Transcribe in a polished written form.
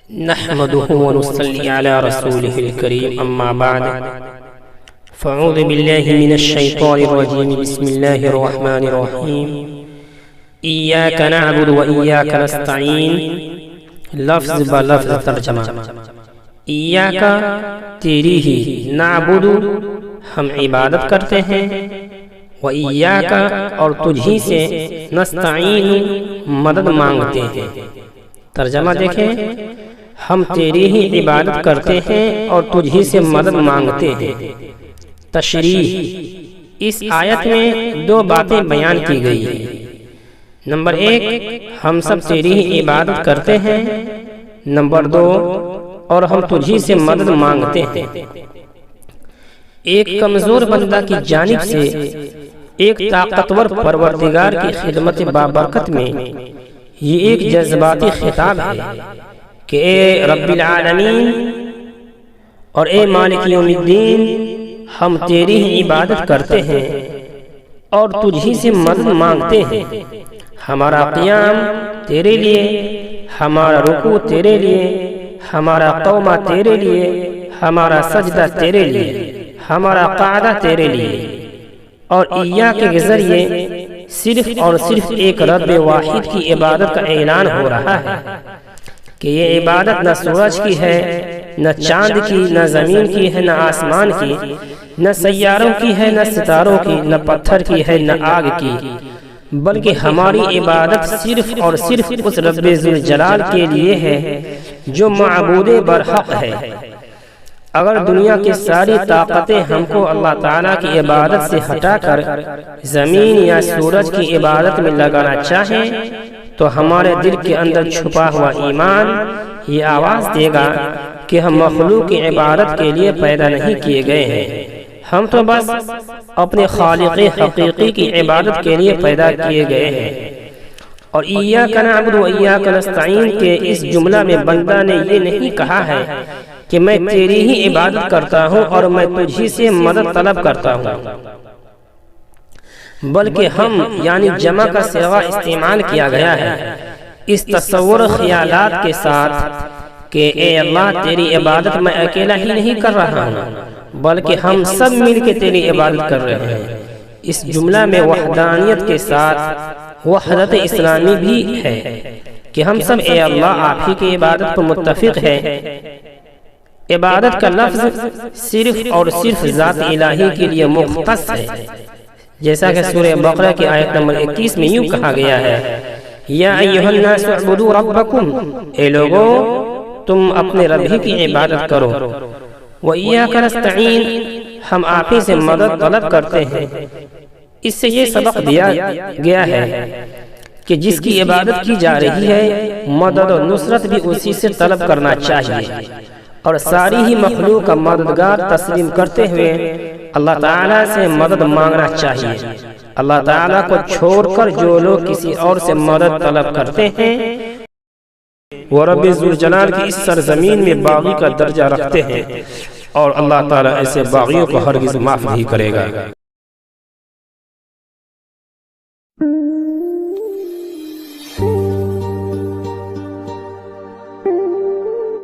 نحمده ونصلي على رسوله الكريم أما بعد فأعوذ بالله من الشيطان الرجيم بسم الله الرحمن الرحيم إياك نعبد وإياك نستعين لفظ بلفظ ترجمہ إياك تیری ہی نعبد ہم عبادت کرتے ہیں وإياك اور تجھی سے نستعین مدد مانگتے ہیں۔ ترجمہ دیکھیں، ہم تیری ہی عبادت کرتے ہیں اور تجھی سے مدد مانگتے ہیں۔ تشریح: اس آیت میں دو باتیں بیان کی گئی ہیں۔ نمبر 1، ہم سب تیری ہی عبادت کرتے ہیں۔ نمبر 2، اور ہم تجھی سے مدد مانگتے ہیں۔ ایک کمزور بندہ کی جانب سے ایک طاقتور پروردگار کی خدمت بابرکت میں یہ ایک جذباتی خطاب ہے کہ اے رب العالمین اور اے مالک یوم الدین، ہم تیری ہی عبادت کرتے ہیں اور تجھی سے مدد مانگتے ہیں۔ ہمارا قیام تیرے لیے، ہمارا رکوع تیرے لیے، ہمارا قومہ تیرے لیے، ہمارا سجدہ تیرے لیے، ہمارا قعدہ تیرے لیے، اور ایاک کے ذریعے صرف اور صرف ایک رب واحد کی عبادت کا اعلان ہو رہا ہے کہ یہ عبادت نہ سورج کی ہے، نہ چاند کی، نہ زمین کی ہے، نہ آسمان کی، نہ سیاروں کی ہے، نہ ستاروں کی، نہ پتھر کی ہے، نہ آگ کی، بلکہ ہماری عبادت صرف اور صرف اس رب ذوالجلال کے لیے ہے جو معبود برحق ہے۔ اگر دنیا کی ساری طاقتیں ہم کو اللہ تعالیٰ کی عبادت سے ہٹا کر زمین یا سورج کی عبادت میں لگانا چاہیں تو ہمارے دل کے اندر چھپا ہوا ایمان یہ آواز دے گا کہ ہم مخلوق کی عبادت کے لیے پیدا نہیں کیے گئے ہیں، ہم تو بس اپنے خالق حقیقی کی عبادت کے لیے پیدا کیے گئے ہیں۔ اور ایاک نعبد و ایاک نستعین کے اس جملہ میں بندہ نے یہ نہیں کہا ہے کہ میں تیری ہی عبادت کرتا ہوں اور میں تجھی سے مدد طلب کرتا ہوں، بلکہ ہم یعنی جمع کا صیغہ استعمال کیا گیا ہے اس تصور خیالات کے ساتھ کہ اے اللہ تیری عبادت میں اکیلا ہی نہیں کر رہا ہوں بلکہ ہم سب مل کے تیری عبادت کر رہے ہیں۔ اس جملہ میں وحدانیت کے ساتھ وحدت اسلامی بھی ہے کہ ہم سب اے اللہ آپ ہی کی عبادت پر متفق ہیں۔ عبادت کا لفظ صرف اور صرف ذات الہی کے لیے مختص ہے، جیسا کہ سورہ بقرہ کی آیت نمبر 21 میں یوں کہا گیا ہے، یا ایھا الناس اعبدوا ربکم، اے لوگو تم اپنے رب ہی کی عبادت کرو، وایاک نستعین، ہم آپ ہی سے مدد طلب کرتے ہیں۔ اس سے یہ سبق دیا گیا ہے کہ جس کی عبادت کی جا رہی ہے مدد و نصرت بھی اسی سے طلب کرنا چاہیے، اور ساری ہی مخلوق کا مددگار تسلیم کرتے ہوئے اللہ تعالیٰ سے مدد مانگنا چاہیے۔ اللہ تعالیٰ کو چھوڑ کر جو لوگ کسی اور سے مدد طلب کرتے ہیں وہ رب ذوالجلال کی اس سرزمین میں باغی کا درجہ رکھتے ہیں، اور اللہ تعالیٰ ایسے باغیوں کو ہرگز معاف نہیں کرے گا۔